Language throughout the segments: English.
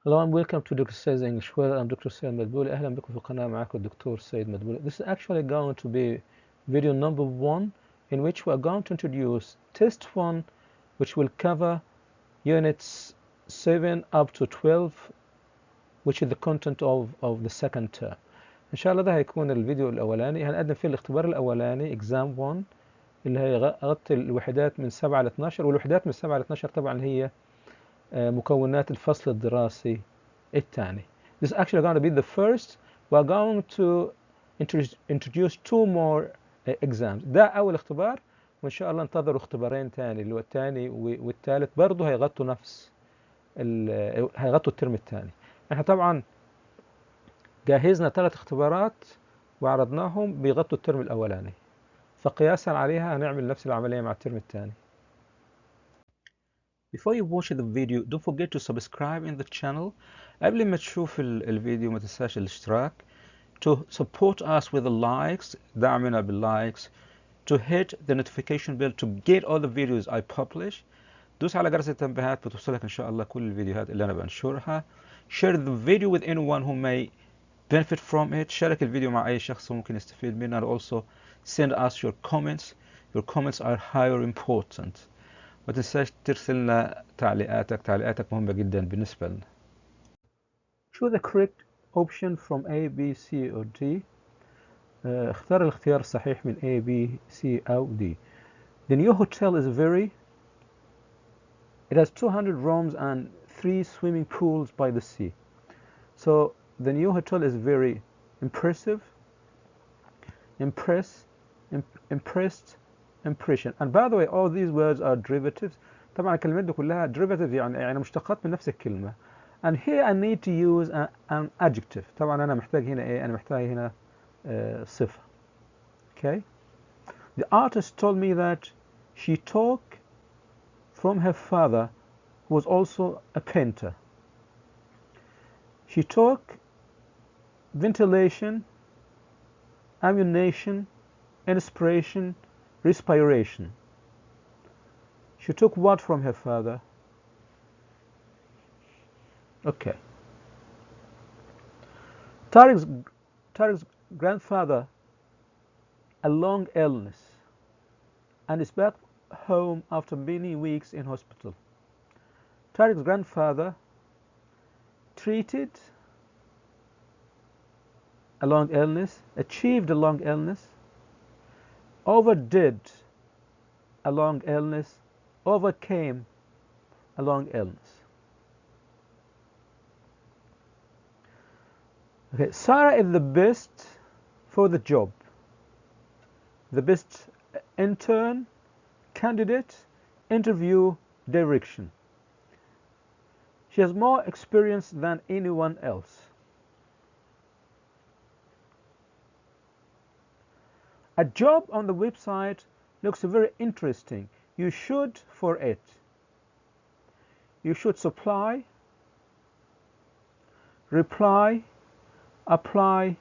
Hello and welcome to Dr. Said's English World. I'm Dr. Said Madbouli. أهلا بكم في القناة. معكم الدكتور سيد مدبولي. This is actually going to be video number 1 in which we are going to introduce test 1 which will cover units 7 up to 12 which is the content of the second term. إن شاء الله ده هيكون الفيديو الأولاني هنقدم فيه الاختبار الأولاني exam 1 اللي هيغطي الوحدات من 7 ل 12 والوحدات من 7 ل 12 طبعا هي مكونات الفصل الدراسي الثاني. This is actually going to be the first. We're going to introduce two more exams. ده أول اختبار وإن شاء الله انتظروا اختبارين تاني اللي هو الثاني والثالث برضه هيغطوا هيغطوا الترم الثاني. احنا طبعا جهزنا 3 اختبارات وعرضناهم بيغطوا الترم الأولاني فقياسا عليها هنعمل نفس العملية مع الترم الثاني. Before you watch the video, don't forget to subscribe in the channel. قبل ما تشوف الفيديو ما تنساش الاشتراك. To support us with the likes, دعمنا باللايكس. To hit the notification bell to get all the videos I publish. دوس على جرس التنبيهات بتوصلك إن شاء الله كل الفيديوهات اللي أنا بنشرها. Share the video with anyone who may benefit from it. شارك الفيديو مع أي شخص ممكن يستفيد منه. And also send us your comments. Your comments are highly important. ما تنساش ترسل لنا تعليقاتك مهمة جدا بالنسبة لنا. Choose the correct option from A, B, C or D. اختار الاختيار الصحيح من A, B, C أو D. The new hotel is it has 200 rooms and 3 swimming pools by the sea. So the new hotel is very impressive, impressed, impression. And by the way, all these words are derivatives. طبعا الكلمات دي كلها derivative يعني مشتقات من نفس الكلمة. And here I need to use an adjective. طبعا أنا محتاج هنا إيه؟ أنا محتاج هنا صفة. Okay. The artist told me that she took from her father, who was also a painter. She took ventilation, ammunition, inspiration, respiration. She took what from her father? Okay. Tariq's grandfather a long illness and is back home after many weeks in hospital. Tariq's grandfather treated a long illness, achieved a long illness, overdid a long illness, overcame a long illness. Okay, Sarah is the best for the job, the best intern, candidate, interview, direction. She has more experience than anyone else. A job on the website looks very interesting. You should for it. You should supply, reply, apply,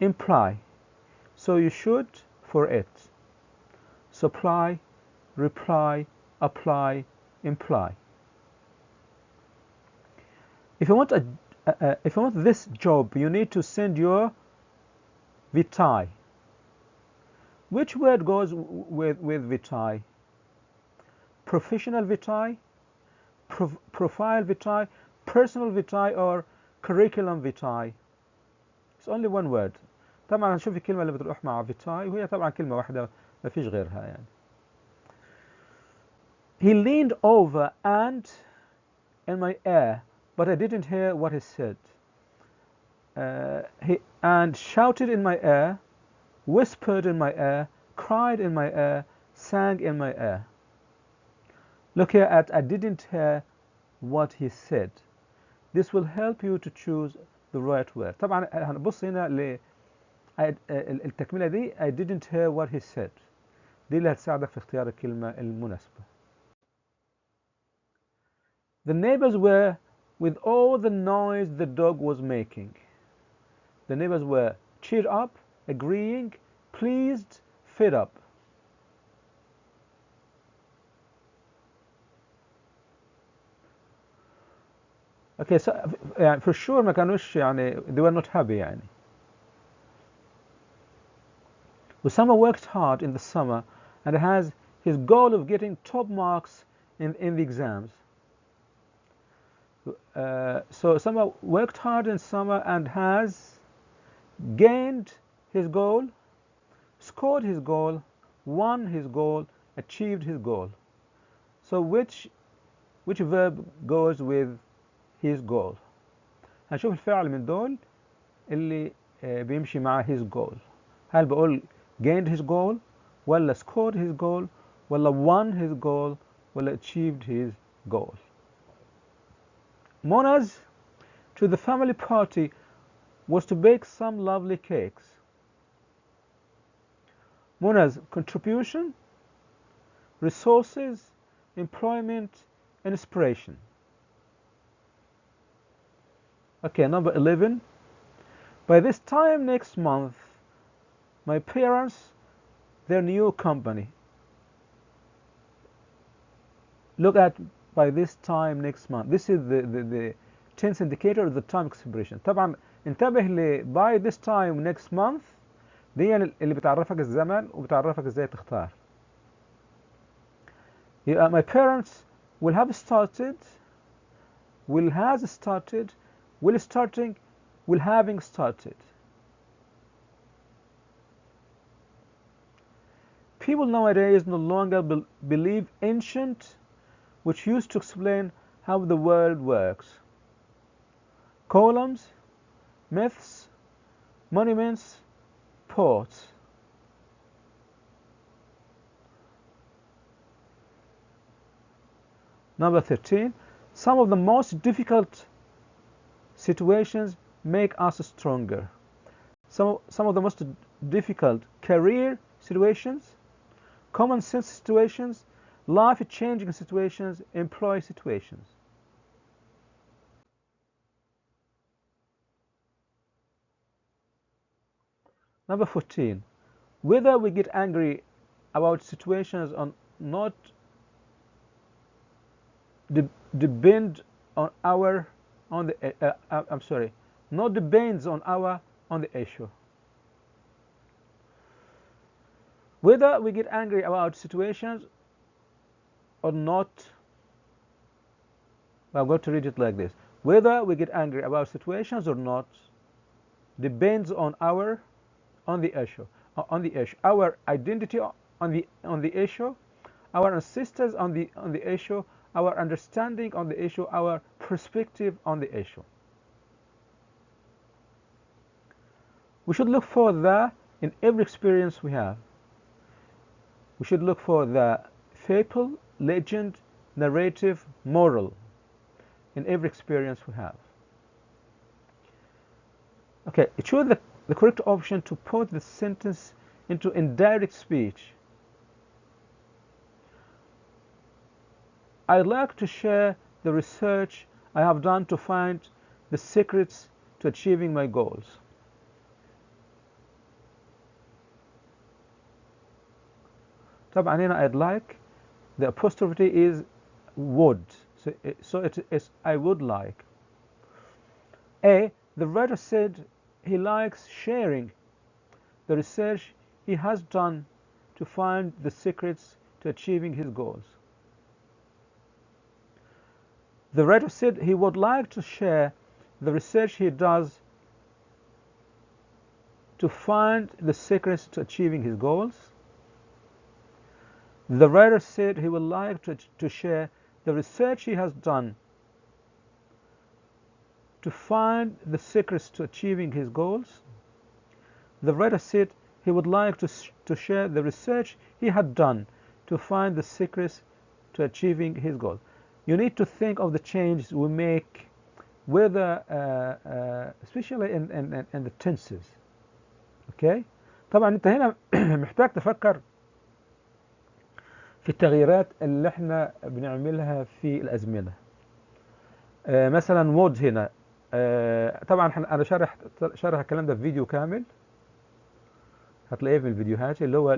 imply. So you should for it. Supply, reply, apply, imply. If you want this job, you need to send your vitae. Which word goes with vitae? Professional vitae, profile vitae, personal vitae, or curriculum vitae? It's only one word. طبعا هنشوف الكلمة اللي بتروح مع vitae وهي طبعا كلمة واحدة ما فيش غيرها يعني. He leaned over and in my ear, but I didn't hear what he said. He shouted in my ear, whispered in my ear, cried in my ear, sang in my ear. Look here at I didn't hear what he said. This will help you to choose the right word. طبعا هنبص هنا التكملة دي I didn't hear what he said. دي اللي هتساعدك في اختيار الكلمة المناسبة. The neighbors were with all the noise the dog was making. The neighbors were cheered up, agreeing, pleased, fed up. Okay, so يعني for sure ما كانوش يعني they were not happy يعني. Usama worked hard in the summer and has his goal of getting top marks in the exams. So Usama worked hard in summer and has gained his goal, scored his goal, won his goal, achieved his goal. So which verb goes with his goal؟ هنشوف الفعل من دول اللي بيمشي مع his goal. هل بقول gained his goal ولا scored his goal ولا won his goal ولا achieved his goal؟ Mona's to the family party was to bake some lovely cakes. Mona's contribution, resources, employment, and inspiration. Okay, number 11. By this time next month, my parents, their new company. Look at by this time next month. This is the tense indicator of the time expression. طبعا انتبه ل by this time next month دي اللي بتعرفك الزمن وبتعرفك ازاي تختار. My parents will have started, will has started, will starting, will having started. People nowadays no longer believe ancient, which used to explain how the world works. Columns, myths, monuments, ports. Number 13. Some of the most difficult situations make us stronger. Some of the most difficult career situations, common sense situations, life-changing situations, employee situations. Number 14. Whether we get angry about situations or not depend on our on the I'm sorry, not depends on the issue. Whether we get angry about situations or not, I'm going to read it like this. Whether we get angry about situations or not depends on the issue. Our identity on the issue, our ancestors on the issue, our understanding on the issue, our perspective on the issue. We should look for that in every experience we have. We should look for the fable, legend, narrative, moral in every experience we have. Okay, choose the correct option to put the sentence into indirect speech. I'd like to share the research I have done to find the secrets to achieving my goals. طبعا هنا I'd like, the apostrophe is would, so it is I would like. A, the writer said he likes sharing the research he has done to find the secrets to achieving his goals. The writer said he would like to share the research he does to find the secrets to achieving his goals. The writer said he would like to share the research he has done to find the secrets to achieving his goals. The writer said he would like to share the research he had done to find the secrets to achieving his goal. You need to think of the changes we make, whether especially in the tenses. Okay? طبعا انت هنا محتاج تفكر في التغييرات اللي احنا بنعملها في الأزمنة. مثلا would هنا طبعا انا شارح الكلام ده في فيديو كامل هتلاقيه في الفيديوهات اللي هو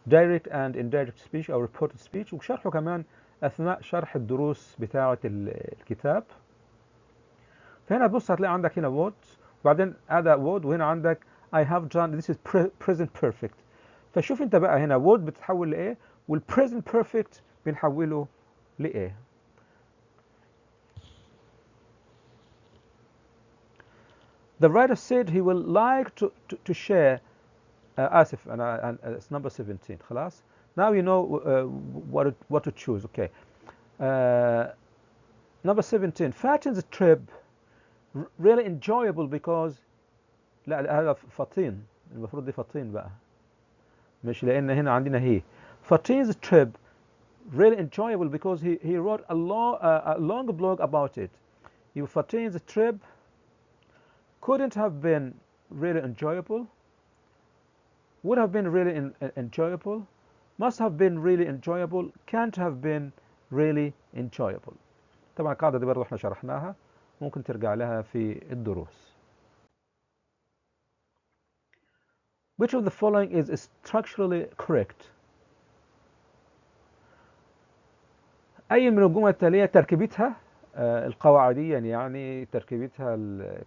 direct and indirect speech او reported speech، وشرحه كمان اثناء شرح الدروس بتاعة الكتاب. فهنا بص هتلاقي عندك هنا would وبعدين هذا would وهنا عندك I have done. this is present perfect. فشوف انت بقى هنا would بتتحول لايه والpresent perfect بنحوله لايه. The writer said he will like to share. آسف أنا it's number 17 خلاص. Now you know what to choose. Okay. Number 17. Fatin's trip really enjoyable because لا هذا فطين المفروض دي فطين بقى مش لأن هنا عندنا هي. Fatin's trip really enjoyable because he wrote a long blog about it. Fatin's trip couldn't have been really enjoyable, would have been really enjoyable, must have been really enjoyable, can't have been really enjoyable. طبعا القاعدة دي برضو احنا شرحناها ممكن ترجع لها في الدروس. Which of the following is structurally correct? أي من الجمل التالية تركيبتها القواعديا يعني تركيبتها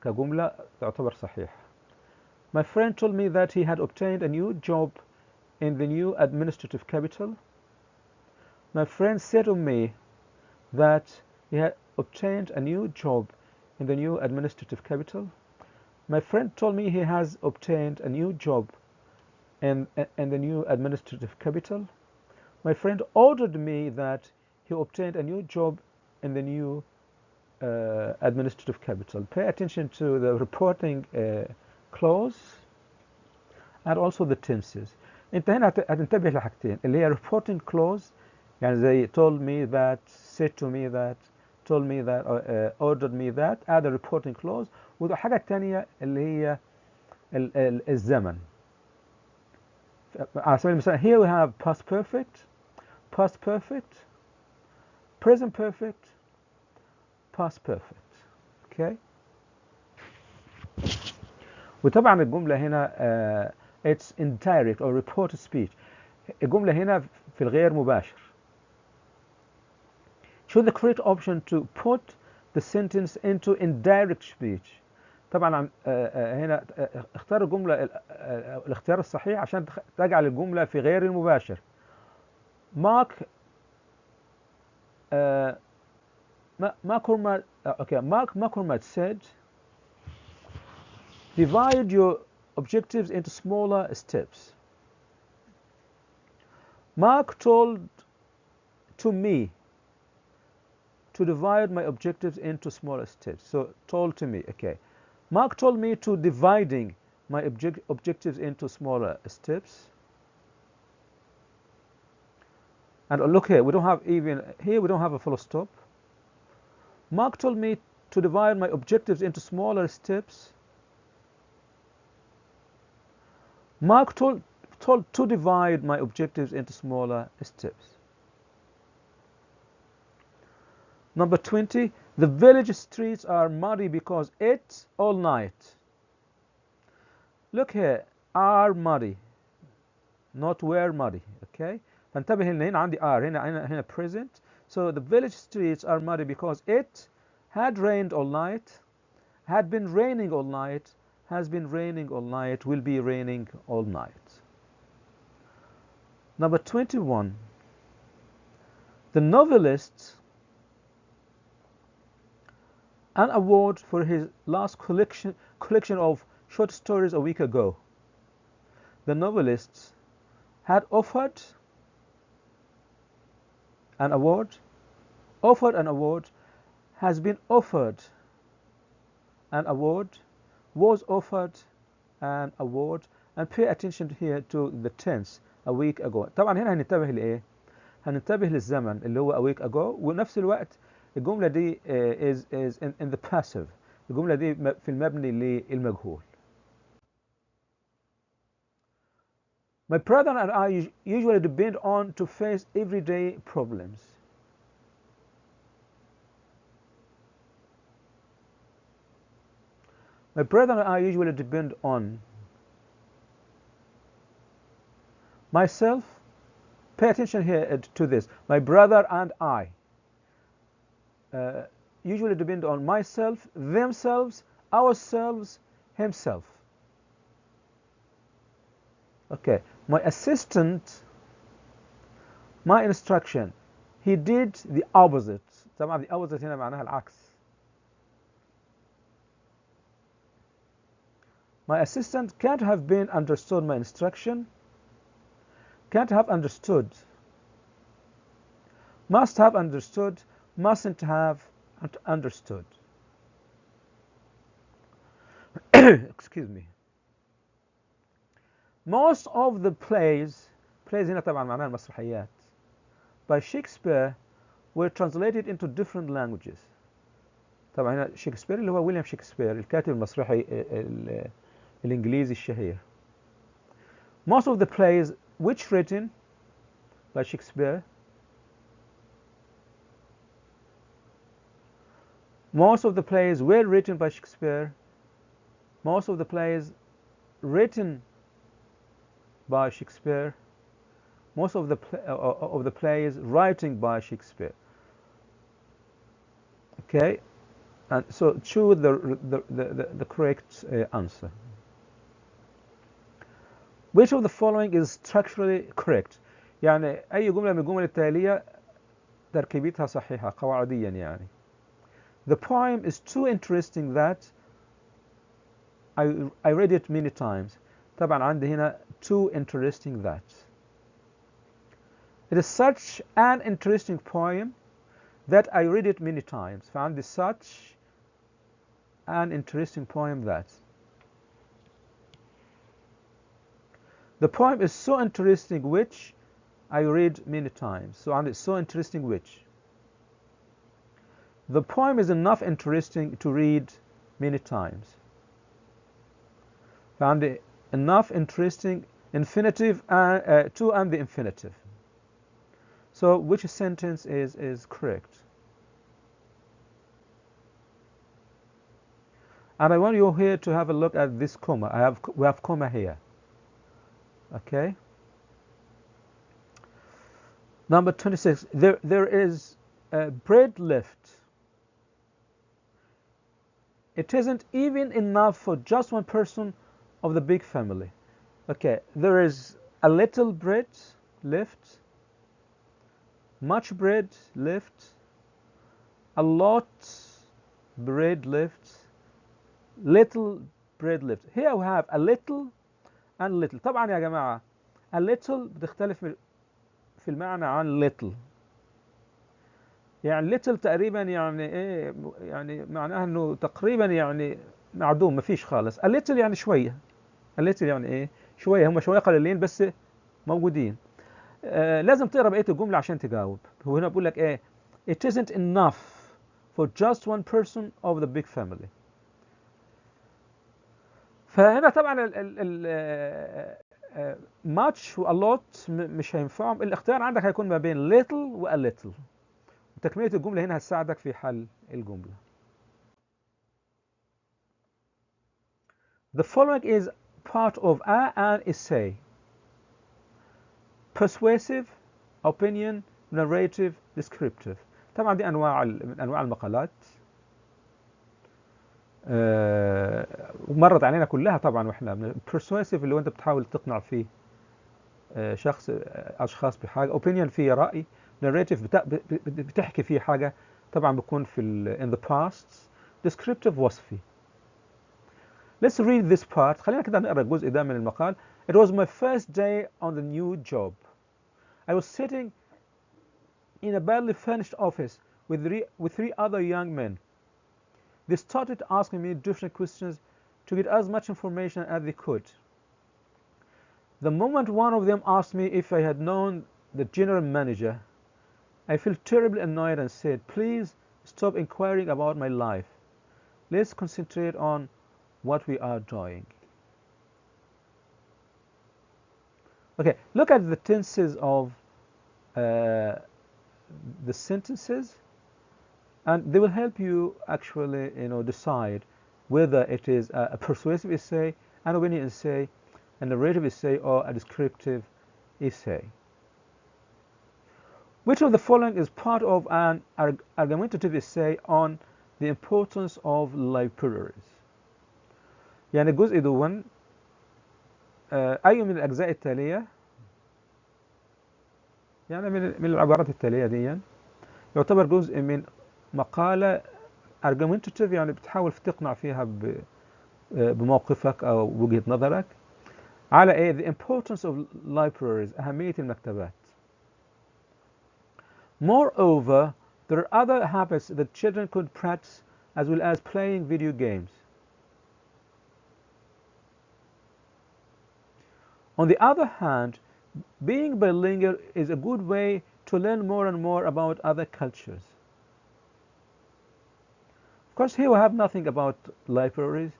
كجملة تعتبر صحيح. My friend told me that he had obtained a new job in the new administrative capital. My friend said to me that he had obtained a new job in the new administrative capital. My friend told me he has obtained a new job in the new administrative capital. My friend ordered me that he obtained a new job in the new administrative capital. Pay attention to the reporting clause and also the tenses. انت هنا هتنتبه لحاجتين اللي هي reporting clause يعني زي told me that, said to me that, told me that, ordered me that. هذا reporting clause. والحاجة الثانية اللي هي الزمن. على سبيل المثال here we have past perfect, past perfect, present perfect, past perfect. Okay. وطبعا الجملة هنا it's indirect or reported speech. الجملة هنا في الغير مباشر. Choose the correct option to put the sentence into indirect speech. طبعا هنا اختار الجملة الاختيار الصحيح عشان تجعل الجملة في غير المباشر. Mark McCormack said, divide your objectives into smaller steps. Mark told to me to divide my objectives into smaller steps. So told to me, okay. Mark told me to dividing my objectives into smaller steps. And look here, we don't have a full stop. Mark told me to divide my objectives into smaller steps. Mark told to divide my objectives into smaller steps. Number 20, the village streets are muddy because it's all night. Look here, are muddy, not were muddy, okay? فانتبه ان هنا عندي are هنا present. So the village streets are muddy because it had rained all night, had been raining all night, has been raining all night, will be raining all night. Number 21. The novelist an award for his last collection of short stories a week ago. The novelist had offered an award, has been offered an award, was offered an award, and pay attention here to the tense a week ago. طبعا هنا هننتبه لإيه؟ هننتبه للزمن اللي هو a week ago ونفس الوقت الجملة دي is in the passive. الجملة دي في المبني للمجهول. My brother and I usually depend on to face everyday problems. My brother and I usually depend on myself. Pay attention here to this. My brother and I. usually depend on myself, themselves, ourselves, himself. Okay, my assistant, my instruction, he did the opposite. طبعا the opposite هنا معناها العكس. My assistant can't have been understood my instruction, can't have understood, must have understood, mustn't have understood. Excuse me. Most of the plays هنا طبعا معناها المسرحيات by Shakespeare were translated into different languages. طبعا هنا شكسبير اللي هو ويليام شكسبير الكاتب المسرحي الإنجليزي الشهير. Most of the plays which written by Shakespeare, most of the plays were written by Shakespeare, most of the plays written by Shakespeare, most of the plays writing by Shakespeare. Okay, and so choose the correct answer. Which of the following is structurally correct؟ يعني أي جملة من الجمل التالية تركيبتها صحيحة قواعديا يعني. The poem is too interesting that I read it many times. طبعا عندي هنا too interesting that. It is such an interesting poem that I read it many times. فعندي such an interesting poem that. The poem is so interesting which I read many times. So عندي so interesting which. The poem is enough interesting to read many times. فعندي enough interesting infinitive to and the infinitive. So which sentence is correct? And I want you here to have a look at this comma. We have comma here. Okay. Number 26. There is bread left. It isn't even enough for just one person of the big family. Okay. There is a little bread left. Much bread left. A lot bread left. Little bread left. Here we have a little and little. طبعا يا جماعة a little بتختلف في المعنى عن little. يعني little تقريبا يعني ايه يعني معناها انه تقريبا يعني معدوم مفيش خالص. a little يعني شوية. a little يعني ايه شوية هم شوية قليلين بس موجودين. لازم تقرا بقية الجملة عشان تجاوب. هو هنا بقول لك ايه it isn't enough for just one person of the big family. فهنا طبعا much و a lot مش هينفعهم. الاختيار عندك هيكون ما بين little و a little. تكملة الجملة هنا هتساعدك في حل الجملة. The following is part of an essay. Persuasive, opinion, narrative, descriptive. طبعا دي من أنواع المقالات. ومرت علينا كلها طبعا واحنا persuasive اللي هو انت بتحاول تقنع فيه اشخاص بحاجه. opinion فيه رأي. narrative بتحكي فيه حاجه طبعا بيكون في in the past. descriptive وصفي. Let's read this part. خلينا كده نقرا الجزء ده من المقال. It was my first day on the new job. I was sitting in a badly furnished office with three other young men. They started asking me different questions to get as much information as they could. The moment one of them asked me if I had known the general manager, I felt terribly annoyed and said, "Please stop inquiring about my life. Let's concentrate on what we are doing." Okay, look at the tenses of the sentences, and they will help you actually, decide whether it is a persuasive essay, an opinion essay, a narrative essay, or a descriptive essay. Which of the following is part of an argumentative essay on the importance of libraries. يعني الجزء دون أي من الأجزاء التالية، يعني من العبارات التالية دي يعتبر جزء من مقالة argumentative، يعني بتحاول تقنع فيها بموقفك أو وجهة نظرك على إيه the importance of libraries، أهمية المكتبات. Moreover, there are other habits that children could practice as well as playing video games. On the other hand, being bilingual is a good way to learn more and more about other cultures. Of course, here we have nothing about libraries,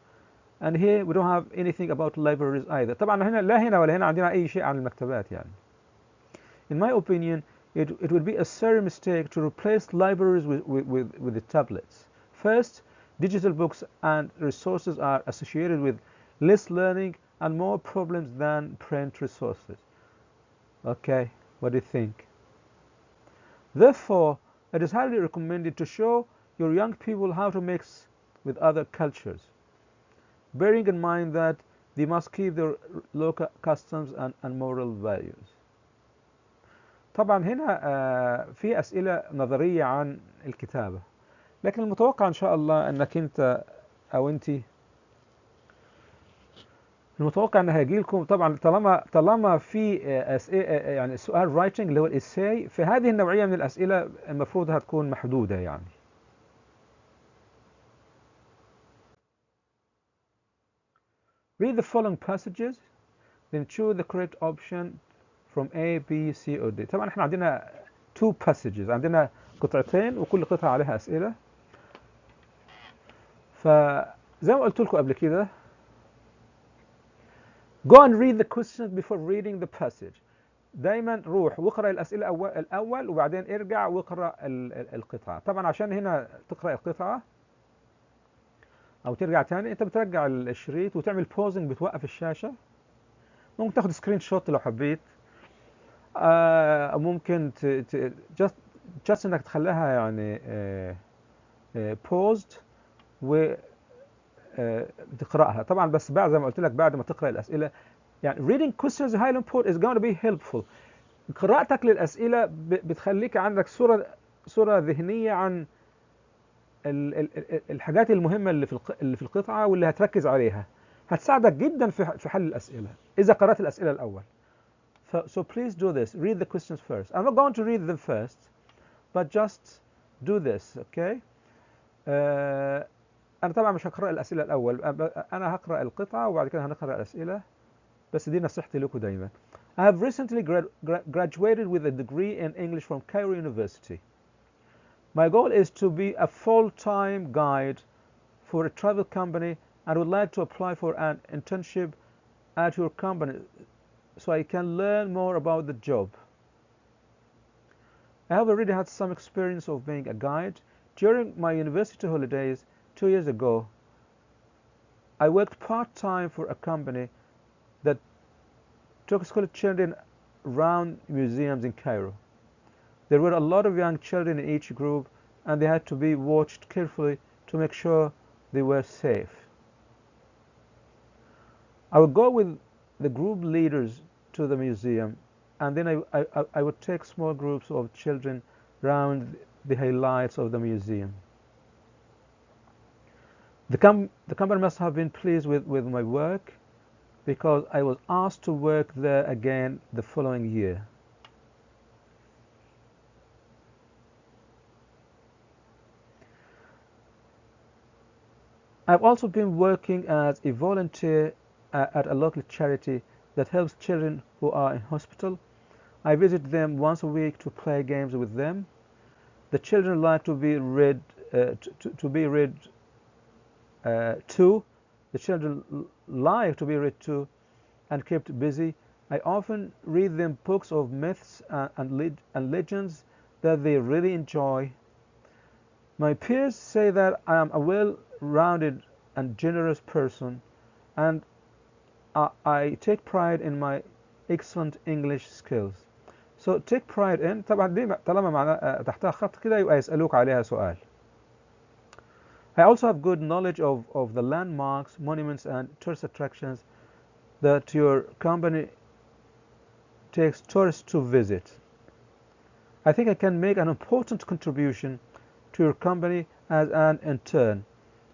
and here we don't have anything about libraries either. طبعا هنا لا هنا ولا هنا عندنا أي شيء عن المكتبات يعني. In my opinion, it would be a serious mistake to replace libraries with the tablets. First, digital books and resources are associated with less learning and more problems than print resources. Okay, what do you think? Therefore, it is highly recommended to show your young people how to mix with other cultures, bearing in mind that they must keep their local customs and moral values. طبعا هنا في أسئلة نظرية عن الكتابة، لكن المتوقع إن شاء الله أنك أنت أو أنتي المتوقع أن هيجي لكم طبعا طالما في أسئلة يعني سؤال writing اللي هو الإساي، فهذه النوعية من الأسئلة المفروض هتكون محدودة يعني. Read the following passages, then choose the correct option from A, B, C or D. طبعا احنا عندنا two passages، عندنا قطعتين وكل قطعة عليها أسئلة. فزي ما قلت لكم قبل كده go and read the questions before reading the passage. دايما روح واقرأ الأسئلة الأول وبعدين ارجع واقرأ القطعة. طبعا عشان هنا تقرأ القطعة أو ترجع تاني أنت بترجع الشريط وتعمل بوزنج، بتوقف الشاشة، ممكن تاخد سكرين شوت لو حبيت، ممكن just انك تخليها يعني paused وتقرأها. طبعا بس بعد زي ما قلت لك بعد ما تقرأ الأسئلة يعني reading questions highly important is going to be helpful. قراءتك للأسئلة بتخليك عندك صورة ذهنية عن الحاجات المهمة اللي في القطعة واللي هتركز عليها، هتساعدك جدا في حل الأسئلة إذا قرأت الأسئلة الأول. So please do this. Read the questions first. I'm not going to read them first, but just do this, okay? أنا طبعا مش هقرأ الأسئلة الأول، أنا هقرأ القطعة وبعد كده هنقرأ الأسئلة، بس دي نصيحتي لكم دايما. I have recently graduated with a degree in English from Cairo University. My goal is to be a full-time guide for a travel company and would like to apply for an internship at your company so I can learn more about the job. I have already had some experience of being a guide. During my university holidays 2 years ago, I worked part-time for a company that took school children around museums in Cairo. There were a lot of young children in each group and they had to be watched carefully to make sure they were safe. I would go with the group leaders to the museum and then I would take small groups of children around the highlights of the museum. The company must have been pleased with my work because I was asked to work there again the following year. I've also been working as a volunteer at a local charity that helps children who are in hospital. I visit them once a week to play games with them. The children like to be read to. The children like to be read to and kept busy. I often read them books of myths and legends that they really enjoy. My peers say that I am a well-rounded and generous person, and I take pride in my excellent English skills. So take pride in طبعا دي طالما تحتها خط كده يبقى يسألوك عليها سؤال. I also have good knowledge of the landmarks, monuments, and tourist attractions that your company takes tourists to visit. I think I can make an important contribution to your company as an intern.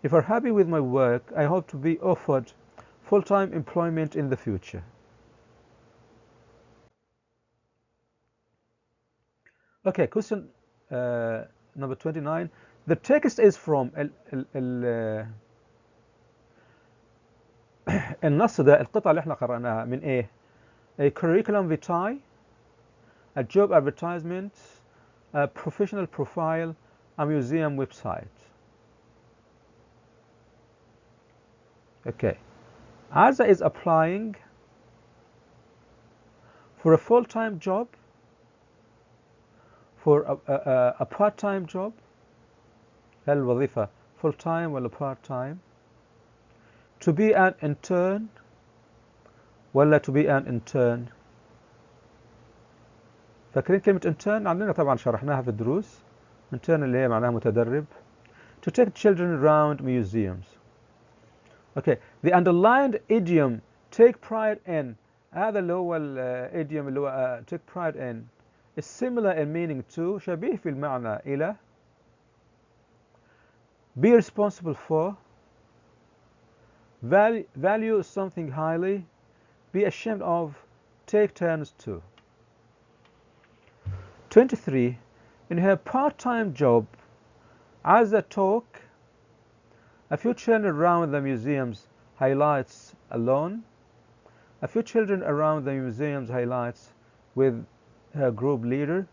If you're happy with my work, I hope to be offered full-time employment in the future. Okay, question number 29. The text is from النص ده القطعة اللي احنا قرأناها من ايه؟ A curriculum vitae, a job advertisement, a professional profile, a museum website. Okay. Aza is applying for a full-time job, for a part-time job. هل الوظيفة full-time ولا part-time? To be an intern ولا to be an intern. فاكرين كلمة intern؟ عندنا طبعا شرحناها في الدروس. intern اللي هي معناها متدرب. To take children around museums. Okay, the underlined idiom take pride in. هذا اللي هو idiom اللي هو take pride in is similar in meaning to, شبيه في المعنى إلى, be responsible for, value something highly, be ashamed of, take turns to. 23. In her part-time job, Aza took a few children around the museums highlights alone, a few children around the museums highlights with her group leader,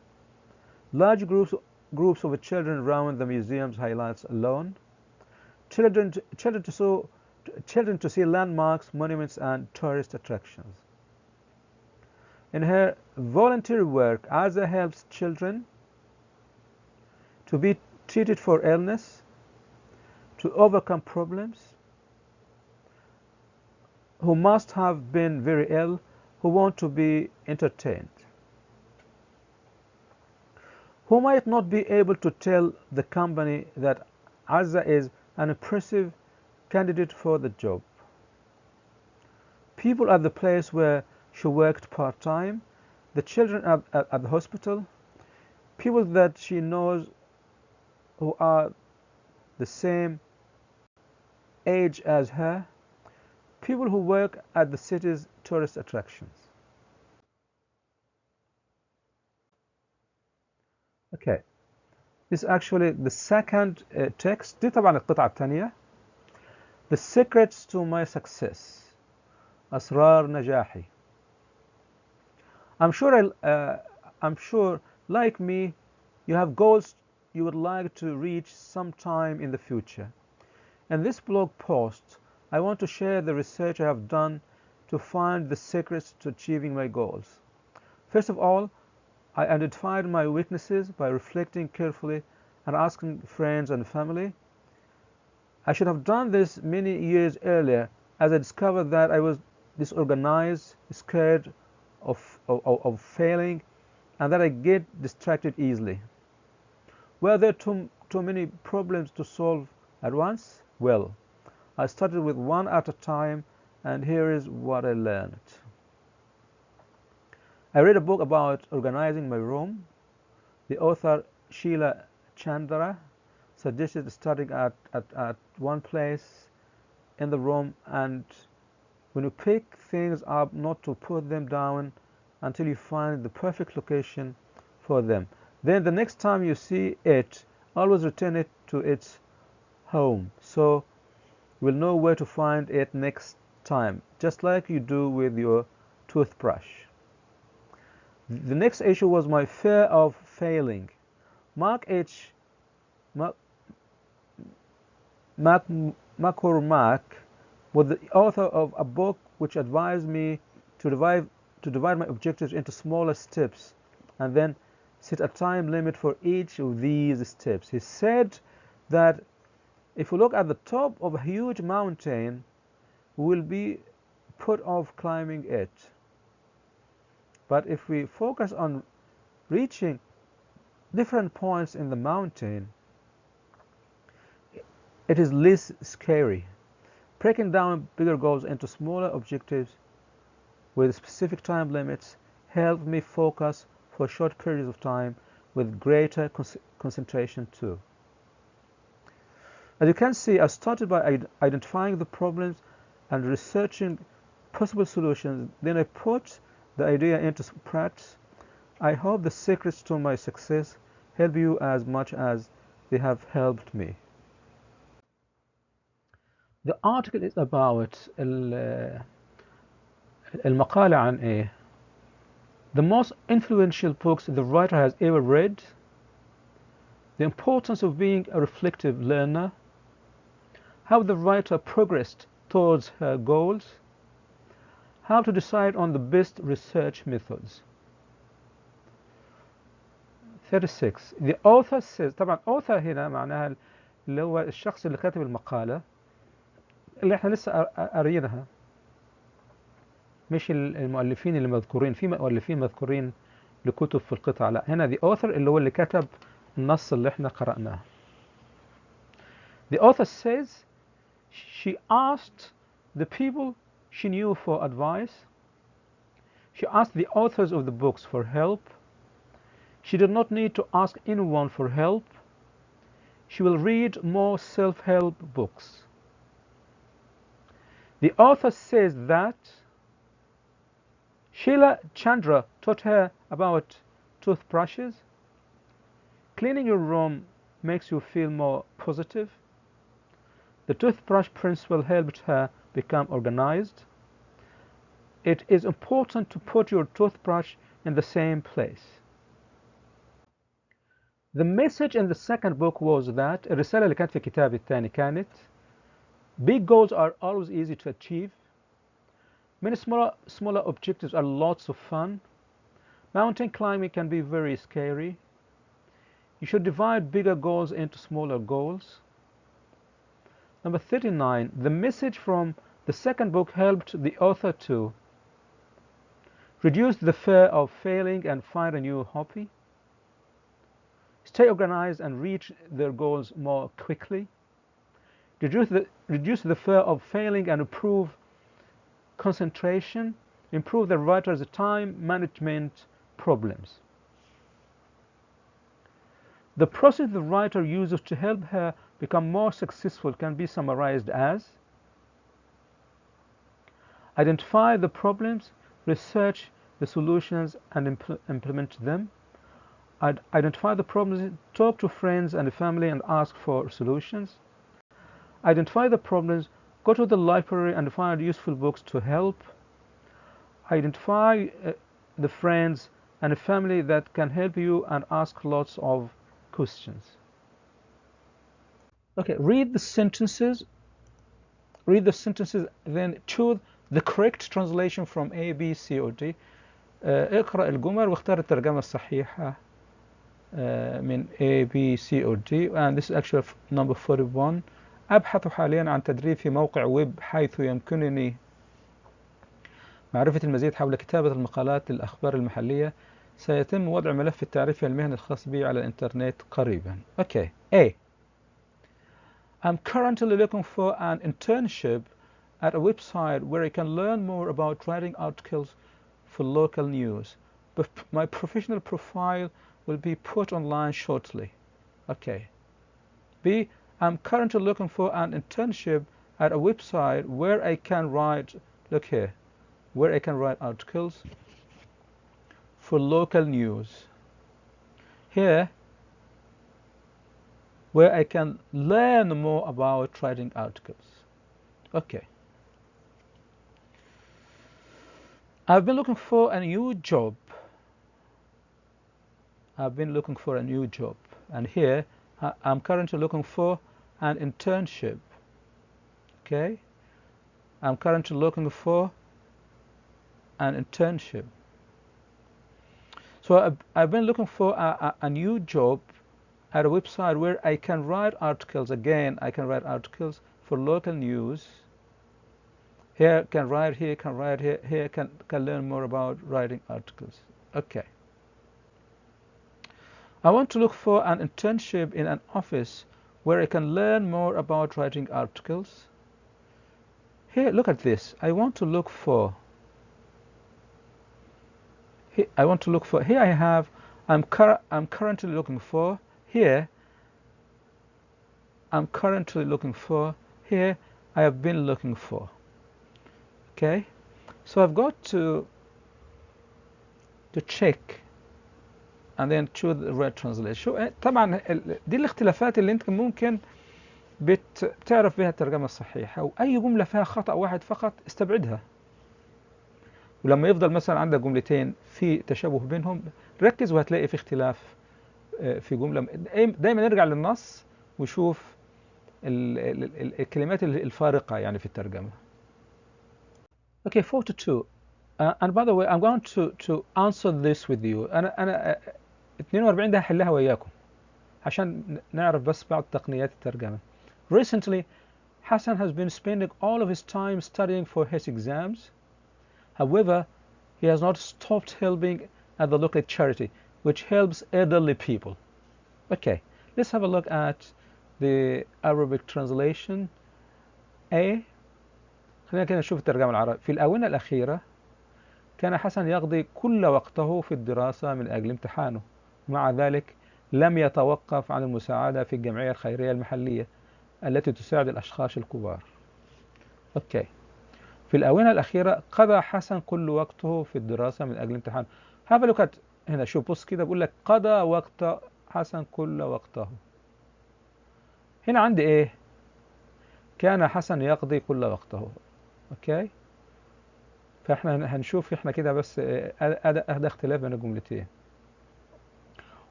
large groups of children around the museums highlights alone, children to see landmarks, monuments, and tourist attractions. In her volunteer work, Aza helps children to be treated for illness, to overcome problems, who must have been very ill, who want to be entertained, who might not be able to tell the company that Aza is an impressive candidate for the job. People at the place where she worked part-time, the children at the hospital, people that she knows who are the same age as her, people who work at the city's tourist attractions. Okay, this is actually the second text. دي طبعا القطعة الثانية. The secrets to my success. أسرار نجاحي. I'm sure, like me, you have goals you would like to reach sometime in the future. In this blog post, I want to share the research I have done to find the secrets to achieving my goals. First of all, I identified my weaknesses by reflecting carefully and asking friends and family. I should have done this many years earlier, as I discovered that I was disorganized, scared of failing, and that I get distracted easily. Were there too many problems to solve at once? Well, I started with one at a time, and here is what I learned. I read a book about organizing my room. The author, Sheila Chandra, suggested starting at one place in the room, and when you pick things up, not to put them down until you find the perfect location for them. Then the next time you see it, always return it to its home, so you will know where to find it next time, just like you do with your toothbrush. The next issue was my fear of failing. Mark H. McCormack was the author of a book which advised me to divide my objectives into smaller steps and then set a time limit for each of these steps. He said that if we look at the top of a huge mountain, we will be put off climbing it. But if we focus on reaching different points in the mountain, it is less scary. Breaking down bigger goals into smaller objectives with specific time limits helped me focus for short periods of time with greater concentration too. As you can see, I started by identifying the problems and researching possible solutions. Then I put the idea into practice. I hope the secrets to my success help you as much as they have helped me. The article is about المقالة عن إيه؟ The most influential books the writer has ever read, the importance of being a reflective learner, how the writer progressed towards her goals, how to decide on the best research methods. 36. The author says. طبعا author هنا معناها اللي هو الشخص اللي كاتب المقالة اللي احنا لسه قاريينها، مش المؤلفين اللي مذكورين. في مؤلفين مذكورين لكتب في القطعة، لا، هنا the author اللي هو اللي كتب النص اللي احنا قرأناه. The author says she asked the people she knew for advice. She asked the authors of the books for help. She did not need to ask anyone for help. She will read more self-help books. The author says that Sheila Chandra taught her about toothbrushes. Cleaning your room makes you feel more positive. The toothbrush principle helped her become organized. It is important to put your toothbrush in the same place. The message in the second book was that الرسالة اللي كانت في الكتاب الثاني كانت big goals are always easy to achieve. Many smaller objectives are lots of fun. Mountain climbing can be very scary. You should divide bigger goals into smaller goals. Number 39. The message from the second book helped the author to reduce the fear of failing and find a new hobby, stay organized and reach their goals more quickly, reduce the fear of failing and improve concentration, improve the writer's time management problems. The process the writer uses to help her become more successful can be summarized as identify the problems, research the solutions and implement them. Identify the problems, talk to friends and family and ask for solutions. Identify the problems, go to the library and find useful books to help. Identify the friends and the family that can help you and ask lots of questions. Okay, read the sentences, then choose the correct translation from A, B, C or D. اقرأ الجمل واختار الترجمة الصحيحة من A, B, C or D. And this is actually number 41. أبحث حاليا عن تدريب في موقع ويب حيث يمكنني معرفة المزيد حول كتابة المقالات للأخبار المحلية. سيتم وضع ملف التعريفي المهني الخاص بي على الإنترنت قريبا. Okay. A. I'm currently looking for an internship at a website where I can learn more about writing articles for local news. But my professional profile will be put online shortly. Okay. B. I'm currently looking for an internship at a website where I can write, look here, where I can write articles for local news. Here, where I can learn more about writing articles. Okay. I've been looking for a new job. And here, I'm currently looking for an internship. Okay. I'm currently looking for an internship. So I've been looking for a new job at a website where I can write articles. Again, I can write articles for local news. Here can write, here can write, here can learn more about writing articles. Okay. I want to look for an internship in an office where I can learn more about writing articles. Here, look at this. I want to look for. Here I have. I'm currently looking for. Here, I'm currently looking for. Here, I have been looking for. Okay, so I've got to check and then choose the right translation. شو طبعا دي الاختلافات اللي انت ممكن بتعرف بها الترجمة الصحيحة، وأي جملة فيها خطأ واحد فقط استبعدها. ولما يفضل مثلا عندك جملتين في تشابه بينهم، ركز وهتلاقي في اختلاف في جملة. دايما نرجع للنص وشوف الكلمات الفارقة يعني في الترجمة. Okay, 42. And by the way, I'm going to answer this with you. أنا 42 ده هحلها وياكم عشان نعرف بس بعض تقنيات الترجمة. Recently, Hassan has been spending all of his time studying for his exams. However, he has not stopped helping at the local charity, which helps elderly people. Okay, let's have a look at the Arabic translation. خلينا كده نشوف الترجمة العربية. في الآونة الأخيرة كان حسن يقضي كل وقته في الدراسة من أجل امتحانه، ومع ذلك لم يتوقف عن المساعدة في الجمعية الخيرية المحلية التي تساعد الأشخاص الكبار. أوكي. في الآونة الأخيرة قضى حسن كل وقته في الدراسة من أجل امتحانه. Have a look at هنا، شوف بص كده بقول لك قضى وقت حسن كل وقته. هنا عندي إيه؟ كان حسن يقضي كل وقته. أوكي. فإحنا هنشوف إحنا كده بس هذا اختلاف بين الجملتين.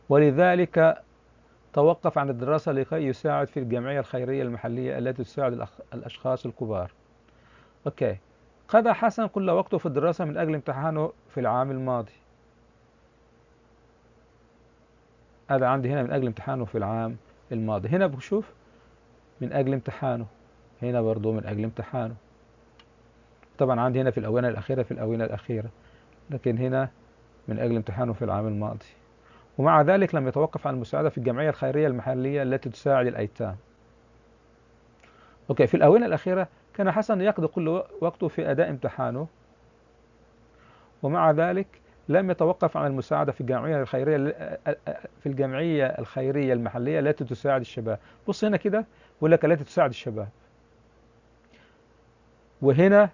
ولذلك توقف عن الدراسة لكي يساعد في الجمعية الخيرية المحلية التي تساعد الأشخاص الكبار. أوكي. قضى حسن كل وقته في الدراسة من أجل امتحانه في العام الماضي. هذا عندي هنا من أجل امتحانه في العام الماضي. هنا بشوف من أجل امتحانه، هنا برضو من أجل امتحانه. طبعا عندي هنا في الآونة الأخيرة، في الآونة الأخيرة، لكن هنا من أجل امتحانه في العام الماضي. ومع ذلك لم يتوقف عن المساعدة في الجمعية الخيرية المحلية التي تساعد الأيتام. أوكي. في الآونة الأخيرة كان حسن يقضي كل وقته في أداء امتحانه، ومع ذلك لم يتوقف عن المساعدة في الجمعية الخيرية المحلية التي تساعد الشباب. بص هنا كده بيقول لك التي تساعد الشباب، وهنا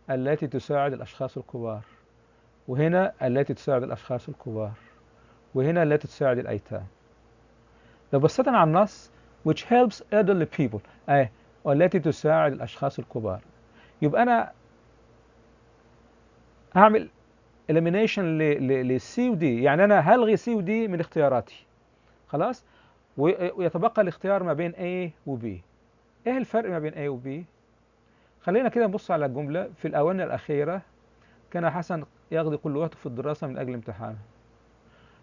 التي تساعد الأشخاص الكبار، وهنا التي تساعد الأشخاص الكبار، وهنا التي تساعد الأيتام. لو بصينا على النص which helps elderly people والتي تساعد الأشخاص الكبار، يبقى أنا هعمل elimination لسي ودي، يعني أنا هلغي سي ودي من اختياراتي خلاص، ويتبقى الاختيار ما بين A و B. إيه الفرق ما بين A و B؟ خلينا كده نبص على الجملة. في الآونة الأخيرة كان حسن يقضي كل وقته في الدراسة من أجل امتحانه.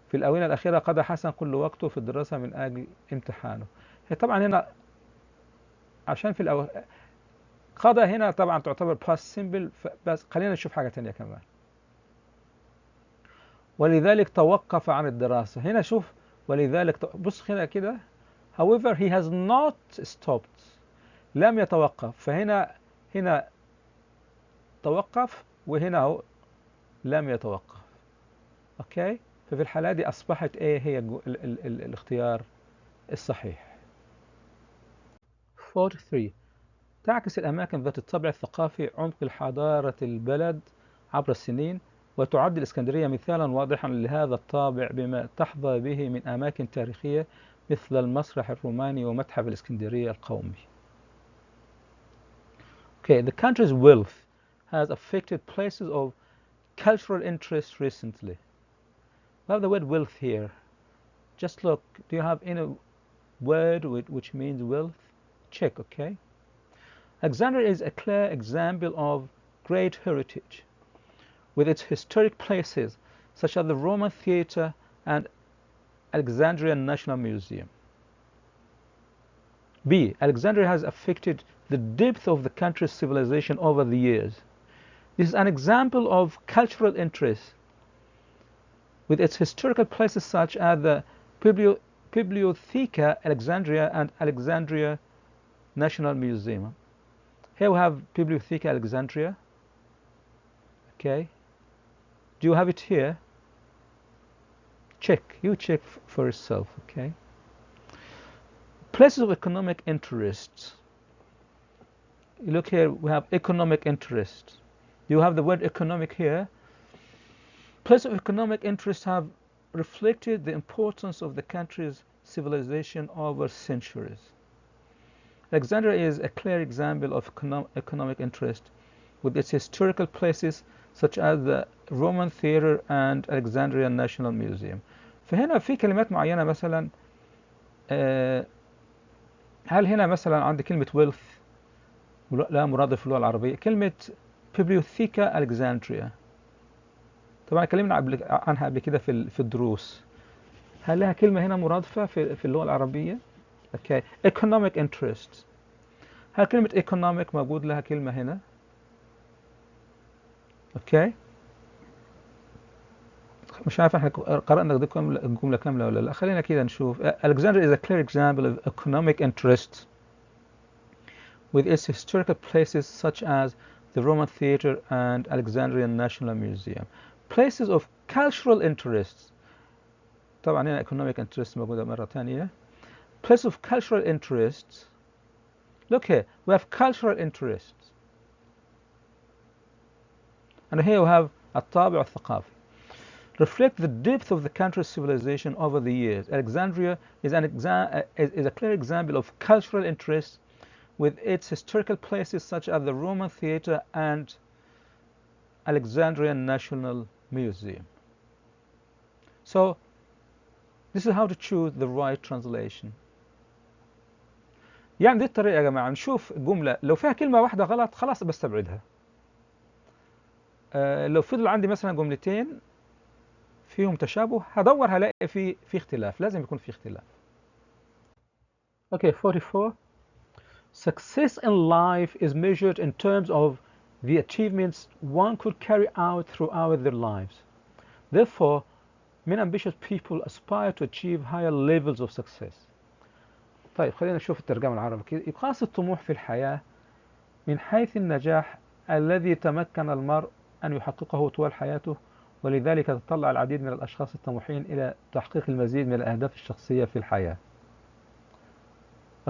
في الآونة الأخيرة قضى حسن كل وقته في الدراسة من أجل امتحانه. هي طبعا هنا عشان في قضى هنا طبعا تعتبر past simple، بس خلينا نشوف حاجة تانية كمان. ولذلك توقف عن الدراسة. هنا شوف ولذلك بص هنا كده however he has not stopped، لم يتوقف. فهنا توقف، وهنا هو لم يتوقف. اوكي. ففي الحالة دي أصبحت إيه هي الاختيار الصحيح. 43. تعكس الأماكن ذات الطابع الثقافي عمق الحضارة البلد عبر السنين، وتعد الإسكندرية مثالا واضحا لهذا الطابع بما تحظى به من أماكن تاريخية مثل المسرح الروماني ومتحف الإسكندرية القومي. Okay, the country's wealth has affected places of cultural interest recently. We have the word wealth here. Just look, do you have any word which means wealth? Check, okay? Alexandria is a clear example of great heritage, with its historic places such as the Roman Theatre and Alexandrian National Museum. B. Alexandria has affected the depth of the country's civilization over the years. This is an example of cultural interest, with its historical places such as the Bibliotheca Alexandria and Alexandria National Museum. Here we have Bibliotheca Alexandria. Okay. Do you have it here? Check. You check for yourself. Okay. Places of economic interest. You look here, we have economic interest. You have the word economic here. Places of economic interest have reflected the importance of the country's civilization over centuries. Alexandria is a clear example of economic interest with its historical places such as the Roman Theatre and Alexandria National Museum. فهنا في كلمات معينة مثلا هل هنا مثلا عندي كلمة wealth لا مرادف في اللغة العربية؟ كلمة Bibliotheca Alexandria طبعا اتكلمنا عنها قبل كده في الدروس. هل لها كلمة هنا مرادفة في اللغة العربية؟ اوكي. economic interest. هل كلمة economic موجود لها كلمة هنا؟ اوكي. مش عارف احنا قرأنا الجملة كاملة ولا لا. خلينا كده نشوف. Alexandria is a clear example of economic interest with its historical places such as the Roman Theatre and Alexandria National Museum. Places of cultural interest. طبعا هنا economic interest موجودة مرة ثانية. Places of cultural interest. Look here, we have cultural interest. And here we have الطابع الثقافي. Reflect the depth of the country's civilization over the years. Alexandria is a clear example of cultural interest with its historical places such as the Roman Theatre and Alexandrian National Museum. So, this is how to choose the right translation. يعني دي الطريقة يا جماعة. نشوف جملة لو فيها كلمة واحدة غلط خلاص بستبعدها. لو فضل عندي مثلا جملتين فيهم تشابه هدور هلاقي في اختلاف. لازم يكون في اختلاف. Okay, 44. Success in life is measured in terms of the achievements one could carry out throughout their lives. Therefore, many ambitious people aspire to achieve higher levels of success. طيب خلينا نشوف الترجمة العربي كده. يقاس الطموح في الحياة من حيث النجاح الذي تمكن المرء أن يحققه طوال حياته، ولذلك تطلع العديد من الأشخاص الطموحين إلى تحقيق المزيد من الأهداف الشخصية في الحياة.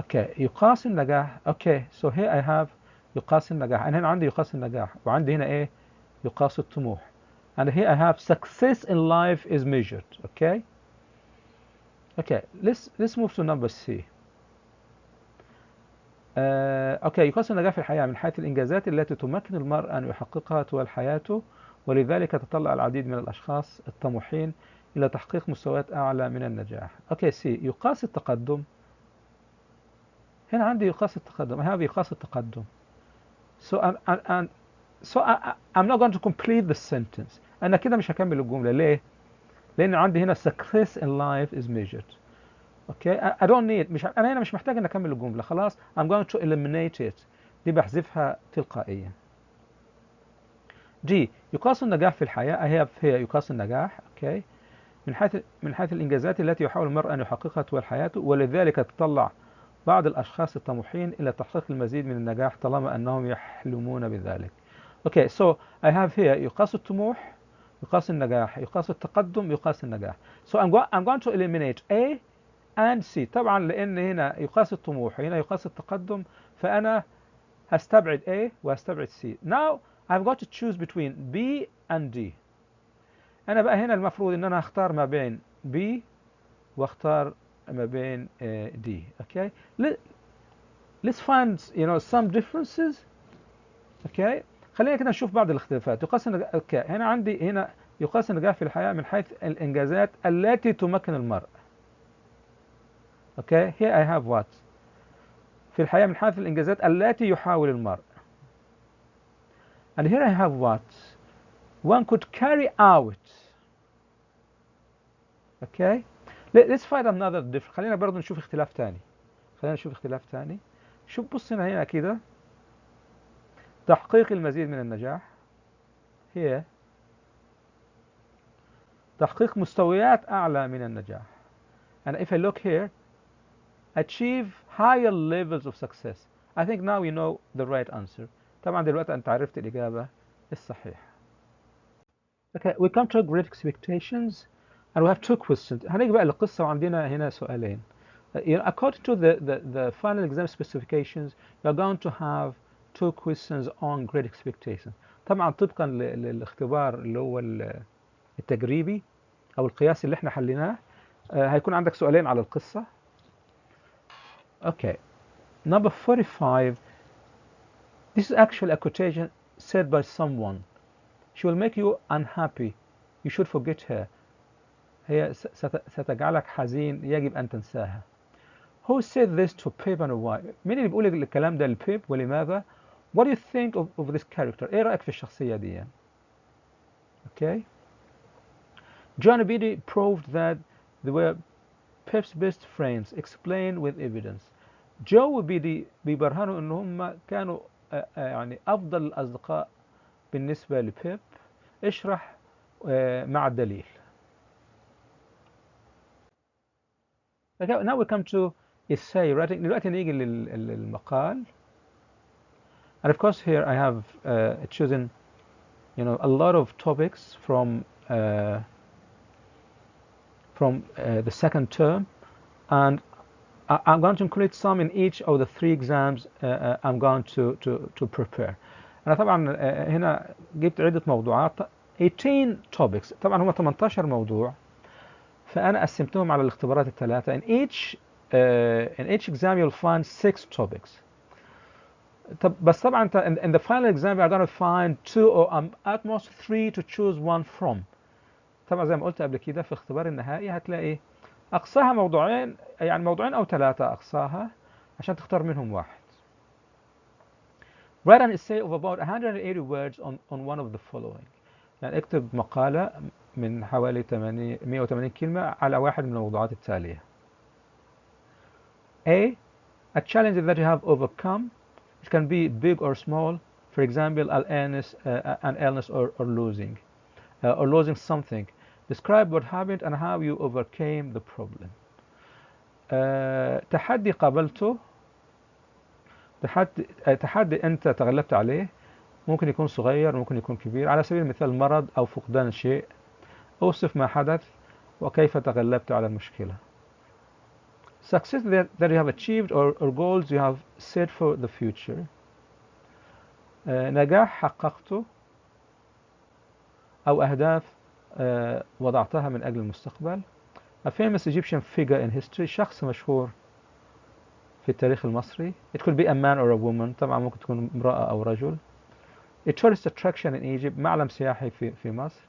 Okay, يقاس النجاح. Okay, so here I have يقاس النجاح. أنا هنا عندي يقاس النجاح وعندي هنا إيه؟ يقاس الطموح. And here I have success in life is measured. Okay. Okay, let's move to number C. Okay, يقاس النجاح في الحياة من حيث الإنجازات التي تمكن المرء أن يحققها طوال حياته، ولذلك تطلع العديد من الأشخاص الطموحين إلى تحقيق مستويات أعلى من النجاح. Okay, C. يقاس التقدم. هنا عندي يقاس التقدم. هذا يقاس التقدم. So I'm not going to complete the sentence. أنا كده مش هكمل الجملة. ليه؟ لأن عندي هنا success in life is measured. Okay, I don't need. أنا هنا مش محتاج أن أكمل الجملة. خلاص. I'm going to eliminate it. دي بحذفها تلقائيا. G. يقاس النجاح في الحياة. I have here يقاس النجاح. Okay. من حيث الإنجازات التي يحاول المرء أن يحققها طوال حياته، ولذلك تطلع بعض الأشخاص الطموحين إلى تحقيق المزيد من النجاح طالما أنهم يحلمون بذلك. Okay, so I have here يقاس الطموح، يقاس النجاح، يقاس التقدم، يقاس النجاح. So I'm going to eliminate A and C. طبعا لأن هنا يقاس الطموح هنا يقاس التقدم، فأنا هستبعد A وهستبعد C. Now I've got to choose between B and D. أنا بقى هنا المفروض إن أنا أختار ما بين B واختار ما بين D. Okay. Let's find some differences. Okay. خلينا كده نشوف بعض الاختلافات. يقاس النجاح. Okay. هنا عندي هنا يقاس النجاح في الحياة من حيث الإنجازات التي تمكن المرء. Okay. Here I have what? في الحياة من حيث الإنجازات التي يحاول المرء. And here I have what? One could carry out. Okay. Let's find another difference. خلينا برضو نشوف اختلاف تاني. شوف بص هنا كده. تحقيق المزيد من النجاح. هي تحقيق مستويات أعلى من النجاح. And if I look here, achieve higher levels of success. I think now you know the right answer. طبعا دلوقتي أنت عرفت الإجابة الصحيحة. Okay, we come to great expectations and we have two questions. هنيجي بقى للقصة وعندنا هنا سؤالين. According to the final exam specifications, you're going to have two questions on great expectations. طبعا طبقا للاختبار اللي هو التجريبي أو القياسي اللي احنا حليناه، هيكون عندك سؤالين على القصة. Okay, number 45. This is actually a quotation said by someone. She will make you unhappy. You should forget her. هي ستجعلك حزين، يجب أن تنساها. Who said this to Pip and why? مين اللي بيقول الكلام ده لبيب ولماذا؟ What do you think of this character? إيه رأيك في الشخصية دي؟ Okay. John and Biddy proved that they were Pip's best friends. Explain with evidence. جو وبيدي بيبرهنوا إن هم كانوا يعني أفضل الأصدقاء بالنسبة لبيب. اشرح مع الدليل. Okay, now we come to essay writing. دلوقتي نيجي للمقال. And of course here I have chosen, you know, a lot of topics from the second term, and I'm going to include some in each of the three exams I'm going to prepare. أنا طبعا هنا جبت عدة موضوعات 18 topics. طبعا هم 18 موضوع، فأنا قسمتهم على الاختبارات الثلاثة. In each exam you'll find 6 topics. بس طبعا انت in the final exam you're going to find 2 or at most 3 to choose one from. طبعا زي ما قلت قبل كده في اختبار النهائي هتلاقي أقصاها موضوعين، يعني موضوعين أو 3 أقصاها عشان تختار منهم واحد. Write an essay of about 180 words on one of the following. يعني اكتب مقالة من حوالي 180 كلمة على واحد من الموضوعات التالية. A. A challenge that you have overcome. It can be big or small. For example, an illness or losing something. Describe what happened and how you overcame the problem. تحدي قابلته، تحدي أنت تغلبت عليه، ممكن يكون صغير ممكن يكون كبير. على سبيل المثال مرض أو فقدان شيء. أوصف ما حدث وكيف تغلبت على المشكلة. Success that you have achieved or goals you have set for the future. نجاح حققته أو أهداف وضعتها من أجل المستقبل. A famous Egyptian figure in history. شخص مشهور في التاريخ المصري. It could be a man or a woman. طبعا ممكن تكون امرأة أو رجل. A tourist attraction in Egypt. معلم سياحي في مصر.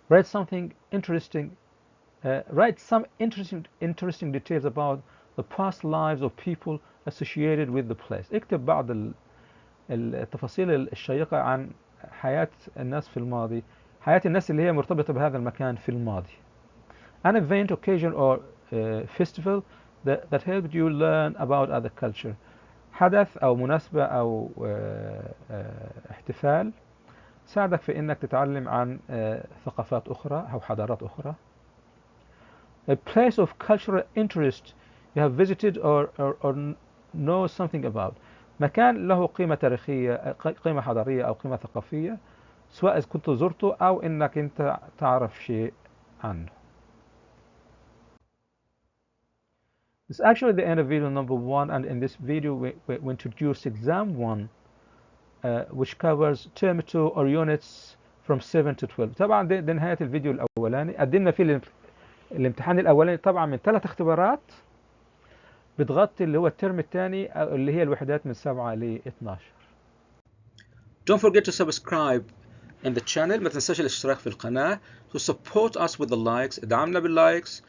Write something interesting. Write some interesting details about the past lives of people associated with the place. اكتب بعض التفاصيل الشيقة عن حياة الناس في الماضي، حياة الناس اللي هي مرتبطة بهذا المكان في الماضي. An event, occasion or festival that helped you learn about other culture. حدث أو مناسبة أو احتفال ساعدك في إنك تتعلم عن ثقافات أخرى أو حضارات أخرى. A place of cultural interest you have visited or know something about. مكان له قيمة تاريخية، قيمة حضارية أو قيمة ثقافية، سواء إذا كنت زرته أو إنك أنت تعرف شيء عنه. It's actually the end of video number 1, and in this video we introduce exam 1, which covers term 2 or units from 7 to 12. طبعا دي نهاية الفيديو الأولاني. قدمنا فيه الامتحان الأولاني طبعا من 3 اختبارات بتغطي اللي هو الترم الثاني اللي هي الوحدات من 7 ل 12. Don't forget to subscribe in the channel. ما تنساش الاشتراك في القناة. To support us with the likes. ادعمنا باللايكس.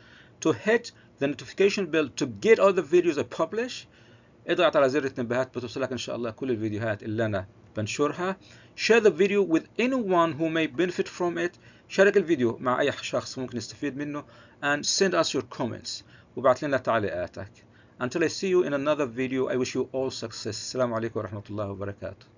To hit the notification bell to get all the videos I publish. اضغط على زر التنبيهات بتوصلك إن شاء الله كل الفيديوهات اللي أنا بنشرها. Share the video with anyone who may benefit from it. شارك الفيديو مع أي شخص ممكن يستفيد منه. And send us your comments. وبعت لنا تعليقاتك. Until I see you in another video, I wish you all success. السلام عليكم ورحمة الله وبركاته.